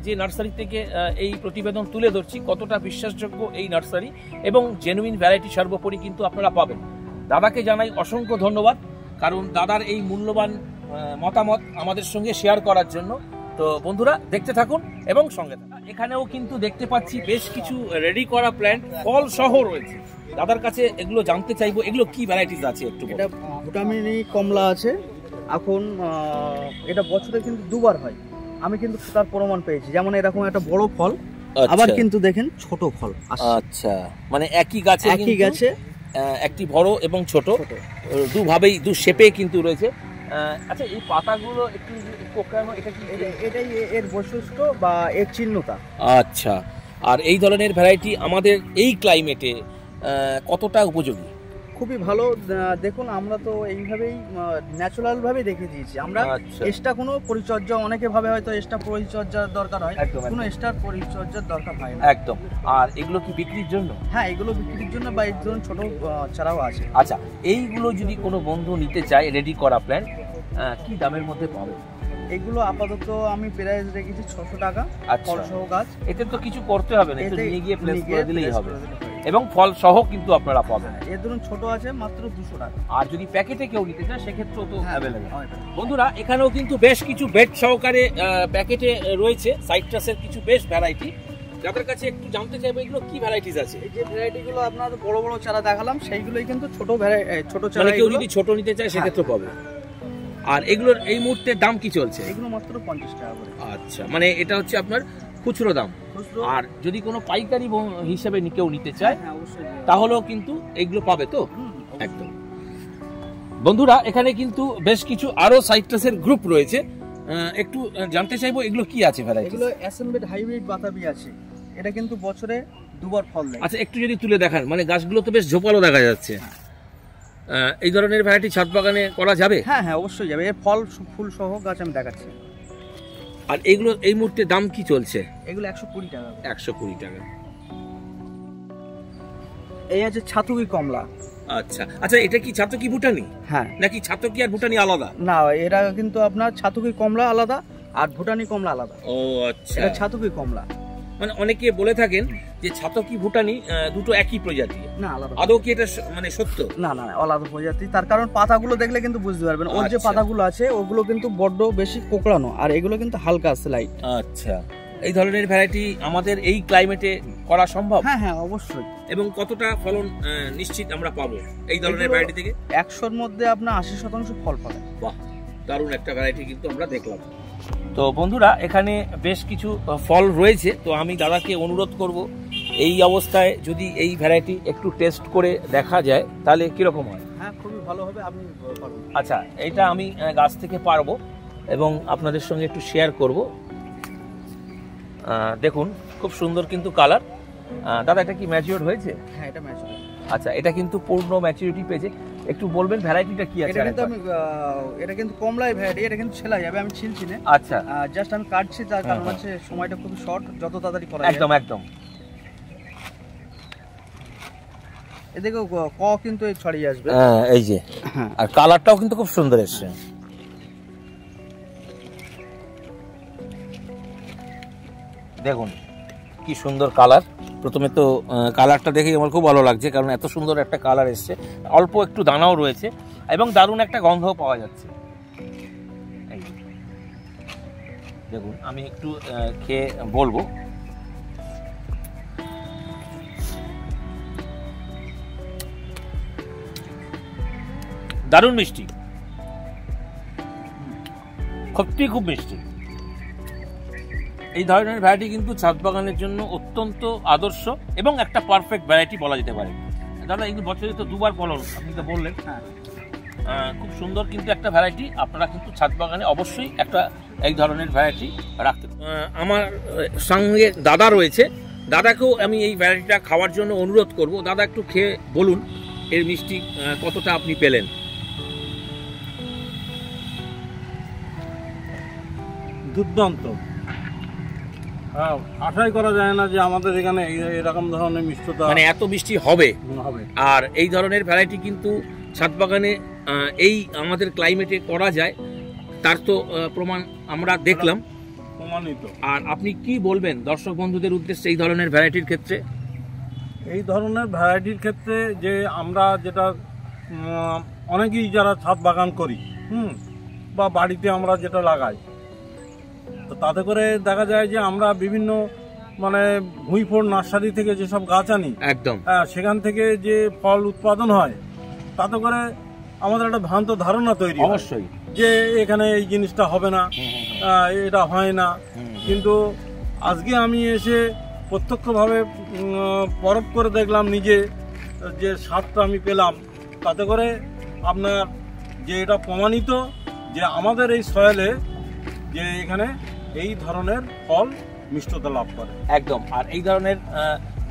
যে নার্সারি থেকে এই প্রতিবেদন তুলে ধরছি কতটা বিশ্বাসযোগ্য এই নার্সারি, এবং জেনুইন ভ্যারাইটি সর্বোপরি কিন্তু আপনারা পাবেন। দাদাকে জানাই অসংখ্য ধন্যবাদ, কারণ দাদার এই মূল্যবান মতামত আমাদের সঙ্গে শেয়ার করার জন্য। তো বন্ধুরা দেখতে থাকুন এবং সঙ্গে থাকুন। এখানেও কিন্তু দেখতে পাচ্ছি বেশ কিছু রেডি করা প্ল্যান্ট ফল সহ রয়েছে। দাদার কাছে এগুলো জানতে চাইবো, এগুলো কি ভ্যারাইটিস আছে একটু? এটা ভুটামিনি কমলা আছে। এখন এটা বছরে কিন্তু দুবার হয়, আমি কিন্তু তার প্রমাণ পেয়েছি। যেমন এরকম একটা বড় ফল, আবার কিন্তু দেখেন ছোট ফল। আচ্ছা, মানে একই গাছে একটি বড় এবং ছোট দুভাবেই, দু শেপে কিন্তু রয়েছে। আচ্ছা, এই পাতাগুলো একটু কোঁকড়ানো, এটা কি? এটাই এর বৈশিষ্ট্য বা এর চিহ্নতা। আচ্ছা, আর এই ধরনের ভ্যারাইটি আমাদের এই ক্লাইমেটে কতটা উপযোগী? খুবই ভালো। দেখুন, আমরা তো এইভাবেই ন্যাচারাল ভাবে দেখে দিয়েছি আমরা। এক্সট্রা কোনো পরিচর্যা, অনেকে ভাবে হয়তো এক্সট্রা পরিচর্যার দরকার হয়, কোনো এক্সট্রা পরিচর্যার দরকার হয় না। একদম। আর এগুলো কি বিক্রির জন্য? হ্যাঁ, এগুলো বিক্রির জন্য, বা এই ধরুন ছোট চারাও আছে। আচ্ছা, এইগুলো যদি কোনো বন্ধু নিতে চায় রেডি করা প্ল্যান্ট, কি দামের মধ্যে পাবে? এগুলো আপাতত আমি প্রাইস রেখেছি 600 টাকা ফল সহ গাছ। এতে তো কিছু করতে হবে না, একটু নিয়ে গিয়ে প্লেস করে দিলেই হবে, এবং ফল সহ কিন্তু আপনারা পাবেন। এর ধরুন ছোট আছে মাত্র 200 টাকা। আর যদি প্যাকেটে কেউ নিতে চায় সেক্ষেত্রেও তো অ্যাভেলেবল। বন্ধুরা, এখানেও কিন্তু বেশ কিছু বেড সহকারে প্যাকেটে রয়েছে সাইট্রাসের কিছু বেশ ভ্যারাইটি। যাদের কাছে একটু জানতে চাইবো এগুলো কি ভ্যারাইটিস আছে? এই যে ভ্যারাইটিগুলো আপনার বড় বড় চারা দেখালাম সেইগুলোই কিন্তু ছোট চারা, মানে কেউ যদি ছোট নিতে চায় সেক্ষেত্রে পাবে। আর এগুলোর এই মুহূর্তে দাম কি চলছে? এগুলো মাত্র 50 টাকা করে। আচ্ছা, মানে এটা হচ্ছে আপনার খুচরো দাম। আর যদি কোনো পাইকারি হিসেবে কেউ নিতে চায় তাহলেও কিন্তু এগুলো পাবে তো? একদম। বন্ধুরা, এখানে কিন্তু বেশ কিছু আরো সাইট্রাসের গ্রুপ রয়েছে, একটু জানতে চাইবো এগুলো কি আছে ভ্যারাইটি? এগুলো অ্যাসেম্বলড হাইব্রিড বাতাবি আছে, এটা কিন্তু বছরে দুবার ফল দেয়। আচ্ছা, একটু যদি তুলে দেখান, মানে গাছগুলো তো বেশ ঝোপালো দেখা যাচ্ছে। এই ধরনের ভ্যারাইটি ছাদ বাগানে করা যাবে? হ্যাঁ হ্যাঁ, অবশ্যই যাবে। এর ফল ফুল সহ গাছ আমি দেখাচ্ছি। আর এগুলো এই মুহূর্তে দাম কি চলছে? এগুলো 120 টাকা। 120 টাকা। এই আছে ছাতুকি কমলা। আচ্ছা আচ্ছা, এটা কি ছাতকি ভুটানি? হ্যাঁ। নাকি ছাতকি আর ভুটানি আলাদা? না, এরা কিন্তু আপনার ছাতুকি কমলা আলাদা আর ভুটানি কমলা আলাদা। ও আচ্ছা, এটা ছাতুকি কমলা। মানে অনেকে বলে থাকেন যে ছাতকি ভুটানি দুটো একই প্রজাতি। না, আলাদা। আদৌ কি এটা মানে সত্য? না না, আলাদা প্রজাতি। তার কারণ পাতাগুলো দেখলে কিন্তু বুঝতে পারবেন। ওর যে পাতাগুলো আছে ওগুলো কিন্তু বড্ড বেশি কোকড়ানো, আর এগুলো কিন্তু হালকা আছে, লাইট। আচ্ছা, এই ধরনের ভ্যারাইটি আমাদের এই ক্লাইমেটে করা সম্ভব? হ্যাঁ হ্যাঁ, অবশ্যই। এবং কতটা ফলন নিশ্চিত আমরা পাবো এই ধরনের ভ্যারাইটি থেকে? 100-র মধ্যে আপনার 80% ফল পাবেন। বাহ, দারুণ একটা ভ্যারাইটি কিন্তু আমরা দেখলাম। তো বন্ধুরা, এখানে বেশ কিছু ফল রয়েছে, তো আমি দাদাকে অনুরোধ করব এই অবস্থায় যদি এই ভ্যারাইটি একটু টেস্ট করে দেখা যায় তাহলে কিরকম হয়? হ্যাঁ, খুবই ভালো হবে, আপনি পারবেন। আচ্ছা, এটা আমি গাছ থেকে পারবো এবং আপনাদের সঙ্গে একটু শেয়ার করব। দেখুন, খুব সুন্দর কিন্তু কালার। দাদা, এটা কি ম্যাচিওর হয়েছে? হ্যাঁ, এটা ম্যাচিওর। আচ্ছা, এটা কিন্তু পূর্ণ ম্যাচুরিটি পেয়েছে। একটু বলবেন ভ্যারাইটিটা কি আছে? এটা কিন্তু কমলাই ভ্যারাইটি, এটা কিন্তু ছেলা যাবে, আমি ছিলছি না। আচ্ছা, জাস্ট আমি কাটছি, তার কারণ হচ্ছে সময়টা খুব শর্ট, যত তাড়াতাড়ি করা যায়। একদম একদম। এদিকে কিন্তু ছড়িয়ে আসবে। এই যে, আর কালারটাও কিন্তু খুব সুন্দর এসছে। দেখুন কি সুন্দর কালার। প্রথমে তো কালারটা দেখেই আমার খুব ভালো লাগছে, কারণ এত সুন্দর একটা কালার এসছে। অল্প একটু দানাও রয়েছে এবং দারুণ একটা গন্ধও পাওয়া যাচ্ছে। দেখুন, আমি একটু খেয়ে বলবো। দারুণ মিষ্টি, সত্যি খুব মিষ্টি। এই ধরনের ভ্যারাইটি কিন্তু ছাদ বাগানের জন্য অত্যন্ত আদর্শ এবং একটা পারফেক্ট ভ্যারাইটি বলা যেতে পারে। দাদা, এই বছরে তো দুবার ফলন আপনি তো বললেন, খুব সুন্দর কিন্তু একটা ভ্যারাইটি। আপনারা কিন্তু ছাদ বাগানে অবশ্যই একটা এই ধরনের ভ্যারাইটি রাখতে। আমার সঙ্গে দাদা রয়েছে, দাদাকেও আমি এই ভ্যারাইটিটা খাওয়ার জন্য অনুরোধ করব। দাদা, একটু খেয়ে বলুন এর মিষ্টি কতটা আপনি পেলেন? দুর্দান্ত। আশাই করা যায় না যে আমাদের এখানে এরকম ধরনের মিষ্টতা, মানে এত মিষ্টি হবে। হবে। আর এই ধরনের ভ্যারাইটি কিন্তু ছাদ বাগানে এই আমাদের ক্লাইমেটে করা যায়, তার তো প্রমাণ আমরা দেখলাম, প্রমাণিত। আর আপনি কি বলবেন দর্শক বন্ধুদের উদ্দেশ্যে এই ধরনের ভ্যারাইটির ক্ষেত্রে? এই ধরনের ভ্যারাইটির ক্ষেত্রে যে আমরা যেটা অনেকেই যারা ছাদ বাগান করি বা বাড়িতে আমরা যেটা লাগাই, তো তাতে করে দেখা যায় যে আমরা বিভিন্ন মানে ভুঁইফোড় নার্সারি থেকে যেসব গাছ আনি, একদম সেখান থেকে যে ফল উৎপাদন হয়, তাতে করে আমাদের একটা ভ্রান্ত ধারণা তৈরি হয় অবশ্যই যে এখানে এই জিনিসটা হবে না, এটা হয় না। কিন্তু আজকে আমি এসে প্রত্যক্ষভাবে পরখ করে দেখলাম নিজে, যে স্বাদটা আমি পেলাম, তাতে করে আপনার যে এটা প্রমাণিত যে আমাদের এই সয়েলে যে এখানে এই ধরনের ফল মিষ্টতা লাভ করে। একদম। আর এই ধরনের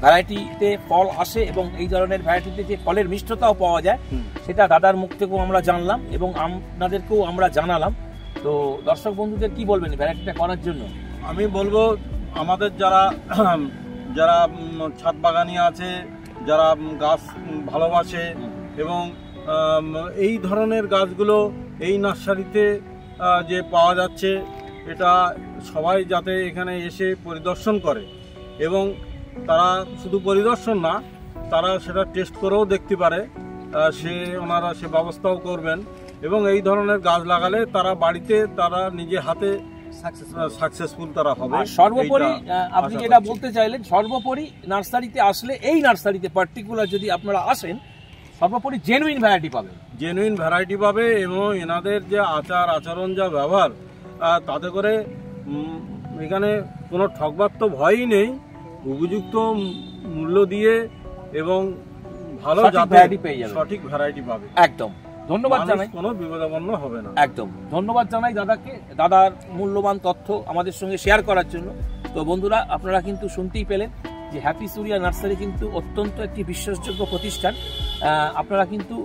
ভ্যারাইটিতে ফল আসে এবং এই ধরনের ভ্যারাইটিতে যে ফলের মিষ্টতাও পাওয়া যায়, সেটা দাদার মুখ থেকেও আমরা জানলাম এবং আপনাদেরকেও আমরা জানালাম। তো দর্শক বন্ধুদের কি বলবেন ভ্যারাইটিটা করার জন্য? আমি বলবো আমাদের যারা যারা ছাদ বাগানি আছে, যারা গাছ ভালোবাসে এবং এই ধরনের গাছগুলো এই নার্সারিতে যে পাওয়া যাচ্ছে, এটা সবাই যাতে এখানে এসে পরিদর্শন করে এবং তারা শুধু পরিদর্শন না, তারা সেটা টেস্ট করেও দেখতে পারে, ওনারা সে ব্যবস্থাও করবেন। এবং এই ধরনের গাছ লাগালে তারা বাড়িতে তারা নিজে হাতে সাকসেসফুল তারা হবে। আর সর্বোপরি আপনি যেটা বলতে চাইলেন, সর্বোপরি নার্সারিতে আসলে, এই নার্সারিতে পার্টিকুলার যদি আপনারা আসেন, সর্বোপরি জেনুইন ভ্যারাইটি পাবেন, জেনুইন ভ্যারাইটি পাবে। এবং এনাদের যে আচার আচরণ যা ব্যবহার, তাতে করে এখানে কোনো ঠকবার তো ভয়ই নেই। উপযুক্ত মূল্য দিয়ে এবং ভালো জাতের সঠিক ভ্যারাইটি পাবে। একদম ধন্যবাদ জানাই, কোনো বিপদাপন্ন হবে না। একদম ধন্যবাদ জানাই দাদাকে, দাদার মূল্যবান তথ্য আমাদের সঙ্গে শেয়ার করার জন্য। তো বন্ধুরা, আপনারা কিন্তু শুনতেই পেলেন যে হ্যাপি সুরিয়া নার্সারি কিন্তু অত্যন্ত একটি বিশ্বাসযোগ্য প্রতিষ্ঠান। আপনারা কিন্তু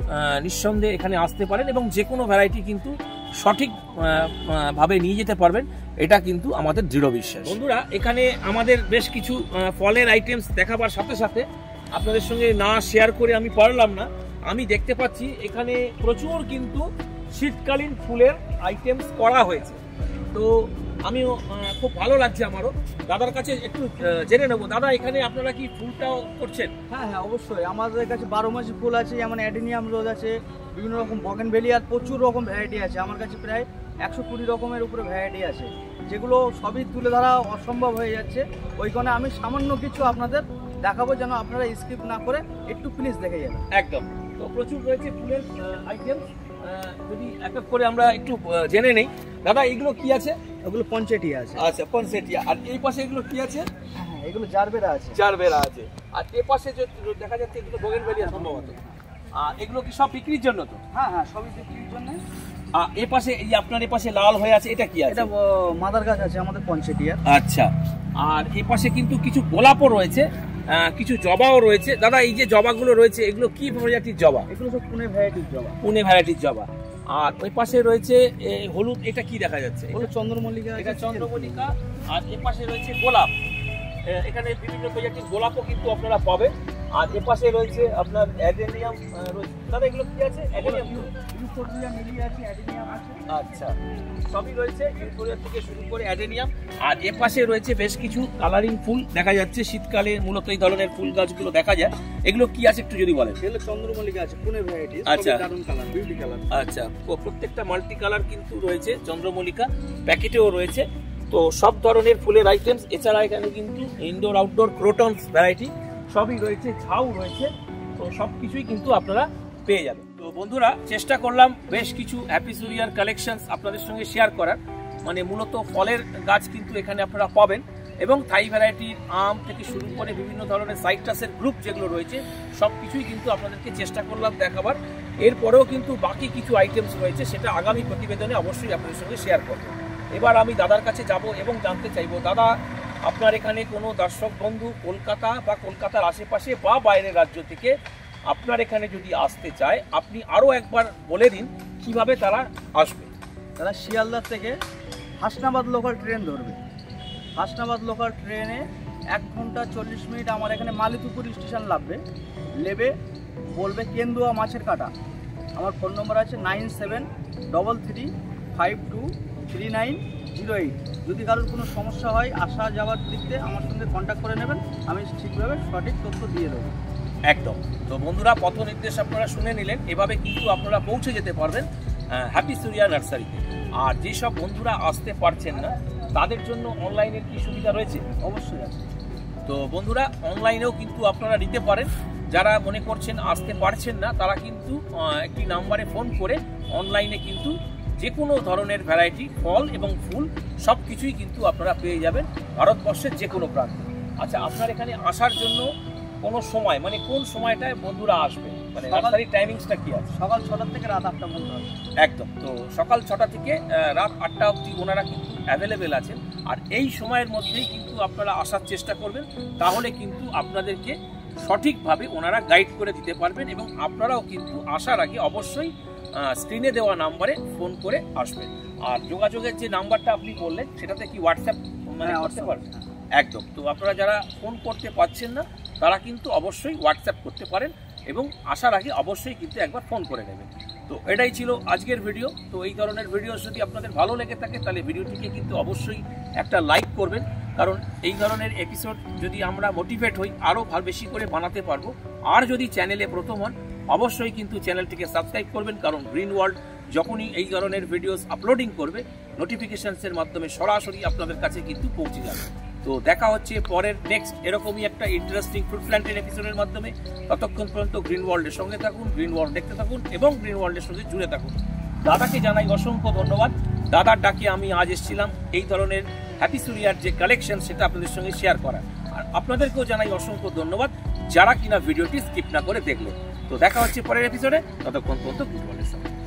নিঃসন্দেহে এখানে আসতে পারেন এবং যে কোনো ভ্যারাইটি কিন্তু সঠিক ভাবে নিয়ে যেতে পারবেন, এটা কিন্তু আমাদের দৃঢ় বিশ্বাস। বন্ধুরা, এখানে আমাদের বেশ কিছু ফলের আইটেমস দেখাবার সাথে সাথে আপনাদের সঙ্গে না শেয়ার করে আমি পারলাম না। আমি দেখতে পাচ্ছি এখানে প্রচুর কিন্তু শীতকালীন ফুলের আইটেমস করা হয়েছে। তো আমিও খুব ভালো লাগছে আমারও। দাদার কাছে একটু জেনে নেবো, দাদা এখানে আপনারা কি ফুলটাও করছেন? হ্যাঁ হ্যাঁ, অবশ্যই আমাদের কাছে 12 মাসি ফুল আছে, যেমন অ্যাডেনিয়াম রোজ আছে, বিভিন্ন রকম বগেনভেলিয়ার প্রচুর রকম ভ্যারাইটি আছে। আমার কাছে প্রায় 120 রকমের উপরে ভ্যারাইটি আছে, যেগুলো সবই তুলে ধরা অসম্ভব হয়ে যাচ্ছে। ওইখানে আমি সামান্য কিছু আপনাদের দেখাবো, যেন আপনারা স্কিপ না করে একটু প্লিজ দেখে যাবেন। একদম। তো প্রচুর রয়েছে ফুলের আইটেম, যদি এক এক করে আমরা একটু জেনে নেই। দাদা এগুলো কি আছে? ওগুলো পঞ্চেটিয়া আছে। আচ্ছা, পনসেটিয়া। আর এই পাশে এগুলো কি আছে? হ্যাঁ, এগুলো জারবেরা আছে। জারবেরা আছে। আর এই পাশে যে দেখা যাচ্ছে এগুলো বোগেনভেলিয়া সম্ভবত। আর এগুলো কি সব বিক্রির জন্য? তো হ্যাঁ হ্যাঁ, সবই বিক্রির জন্য। আর এই পাশে, এই আপনার এই পাশে লাল হয়ে আছে, এটা কি আছে? এটা মাদার গাছ আছে আমাদের পঞ্চেটিয়া। আচ্ছা। আর এই পাশে কিন্তু কিছু গোলাপও রয়েছে, কিছু জবাও রয়েছে। দাদা এই যে জবাগুলো রয়েছে, এগুলো কি প্রজাতির জবা? এগুলো সব পুনে ভ্যারাইটির জবা। পুনে ভ্যারাইটির জবা। আর ওই পাশে রয়েছে হলুদ, এটা কি দেখা যাচ্ছে? এগুলো চন্দ্রমল্লিকা। এটা চন্দ্রমল্লিকা। আর এ পাশে রয়েছে গোলাপ, এখানে বিভিন্ন প্রজাতির গোলাপও কিন্তু আপনারা পাবেন। আর এ পাশে রয়েছে আপনার অ্যাডেনিয়াম রয়েছে। দাদা এগুলো কি আছে? অ্যাডেনিয়াম আছে, অ্যাডেনিয়াম আছে। আচ্ছা, সবই রয়েছে, ইউফোরিয়া থেকে শুরু করে অ্যাডেনিয়াম। আর এ পাশে রয়েছে বেশ কিছু কালারিং ফুল দেখা যাচ্ছে। শীতকালে মূলত এই ধরনের ফুল গাছগুলো দেখা যায়। এগুলো কি আছে একটু যদি বলেন? এগুলো চন্দ্রমল্লিকা আছে, পুনে ভ্যারাইটি। আচ্ছা, দারুণ কালার, বিউটি কালার। আচ্ছা, প্রত্যেকটা মাল্টি কালার কিন্তু রয়েছে। চন্দ্রমল্লিকা প্যাকেটেও রয়েছে। তো সব ধরনের ফুলের আইটেমস, এছাড়া এখানে কিন্তু ইনডোর আউটডোর ক্রোটনস ভ্যারাইটি সবই রয়েছে, ঝাউ রয়েছে। তো সব কিছুই কিন্তু আপনারা পেয়ে যাবেন। তো বন্ধুরা, চেষ্টা করলাম বেশ কিছু হ্যাপি সুরিয়ার কালেকশনস আপনাদের সঙ্গে শেয়ার করার। মানে মূলত ফলের গাছ কিন্তু এখানে আপনারা পাবেন, এবং থাই ভ্যারাইটির আম থেকে শুরু করে বিভিন্ন ধরনের সাইট্রাসের গ্রুপ যেগুলো রয়েছে, সব কিছুই কিন্তু আপনাদেরকে চেষ্টা করলাম দেখাবার। এরপরেও কিন্তু বাকি কিছু আইটেমস রয়েছে, সেটা আগামী প্রতিবেদনে অবশ্যই আপনাদের সঙ্গে শেয়ার করব। এবার আমি দাদার কাছে যাব এবং জানতে চাইবো, দাদা আপনার এখানে কোনো দর্শক বন্ধু কলকাতা বা কলকাতার আশেপাশে বা বাইরের রাজ্য থেকে আপনার এখানে যদি আসতে চায়, আপনি আরও একবার বলে দিন কিভাবে তারা আসবে। তারা শিয়ালদা থেকে হাসনাবাদ লোকাল ট্রেন ধরবে। হাসনাবাদ লোকাল ট্রেনে 1 ঘন্টা 40 মিনিট আমার এখানে মালিতুপুর স্টেশন নামবে। নেবে বলবে কেন্দুয়া মাছের কাটা। আমার ফোন নম্বর আছে 9733523908। যদি কারোর কোনো সমস্যা হয় আসা যাওয়ার দিকতে আমার সঙ্গে কন্ট্যাক্ট করে নেবেন, আমি ঠিকভাবে সঠিক তথ্য দিয়ে দেবো। একদম। তো বন্ধুরা, পথ নির্দেশ আপনারা শুনে নিলেন। এভাবে কিন্তু আপনারা পৌঁছে যেতে পারবেন হ্যাপি সুরিয়া নার্সারিতে। আর যেসব বন্ধুরা আসতে পারছেন না, তাদের জন্য অনলাইনের কি সুবিধা রয়েছে? অবশ্যই আছে। তো বন্ধুরা, অনলাইনেও কিন্তু আপনারা নিতে পারেন। যারা মনে করছেন আসতে পারছেন না, তারা কিন্তু একটি নাম্বারে ফোন করে অনলাইনে কিন্তু যে কোনো ধরনের ভ্যারাইটি ফল এবং ফুল সব কিছুই কিন্তু আপনারা পেয়ে যাবেন ভারতবর্ষের যে কোনো প্রান্তে। আচ্ছা, আপনার এখানে আসার জন্য কোনো সময়, মানে কোন সময়টায় বন্ধুরা আসবে, মানে নার্সারির টাইমিংসটা কি আছে? সকাল 6টা থেকে রাত 8টা পর্যন্ত। একদম। তো সকাল 6টা থেকে রাত 8টা অবধি ওনারা কিন্তু অ্যাভেলেবেল আছেন। আর এই সময়ের মধ্যেই কিন্তু আপনারা আসার চেষ্টা করবেন, তাহলে কিন্তু আপনাদেরকে সঠিকভাবে ওনারা গাইড করে দিতে পারবেন। এবং আপনারাও কিন্তু আসার আগে অবশ্যই স্ক্রিনে দেওয়া নাম্বারে ফোন করে আসবেন। আর যোগাযোগের যে নাম্বারটা আপনি বললেন, সেটাতে কি হোয়াটসঅ্যাপ মানে করতে পারবেন? একদম। তো আপনারা যারা ফোন করতে পারছেন না, তারা কিন্তু অবশ্যই হোয়াটসঅ্যাপ করতে পারেন, এবং আসার আগে অবশ্যই কিন্তু একবার ফোন করে নেবেন। তো এটাই ছিল আজকের ভিডিও। তো এই ধরনের ভিডিও যদি আপনাদের ভালো লেগে থাকে, তাহলে ভিডিওটিকে কিন্তু অবশ্যই একটা লাইক করবেন, কারণ এই ধরনের এপিসোড যদি আমরা মোটিভেট হই, আরও বেশি করে বানাতে পারবো। আর যদি চ্যানেলে প্রথম হন, অবশ্যই কিন্তু চ্যানেলটিকে সাবস্ক্রাইব করবেন, কারণ গ্রিন ওয়ার্ল্ড যখনই এই ধরনের ভিডিওস আপলোডিং করবে নোটিফিকেশনসের মাধ্যমে সরাসরি আপনাদের কাছে কিন্তু পৌঁছে যাবে। তো দেখা হচ্ছে পরের নেক্সট এরকমই একটা ইন্টারেস্টিং ফ্রুট প্ল্যান্টের এপিসোডের মাধ্যমে। ততক্ষণ পর্যন্ত গ্রিন ওয়ার্ল্ডের সঙ্গে থাকুন, গ্রিন ওয়ার্ল্ড দেখতে থাকুন এবং গ্রিন ওয়ার্ল্ডের সঙ্গে জুড়ে থাকুন। দাদাকে জানাই অসংখ্য ধন্যবাদ। দাদার ডাকে আমি আজ এসেছিলাম এই ধরনের হ্যাপিসুরিয়ার যে কালেকশন সেটা আপনাদের সঙ্গে শেয়ার করা। আর আপনাদেরকেও জানাই অসংখ্য ধন্যবাদ যারা কিনা ভিডিওটি স্কিপ না করে দেখলেন। তো দেখা হচ্ছে পরের এপিসোডে, ততক্ষণ পর্যন্ত গ্রিন ওয়ার্ল্ডের সঙ্গে।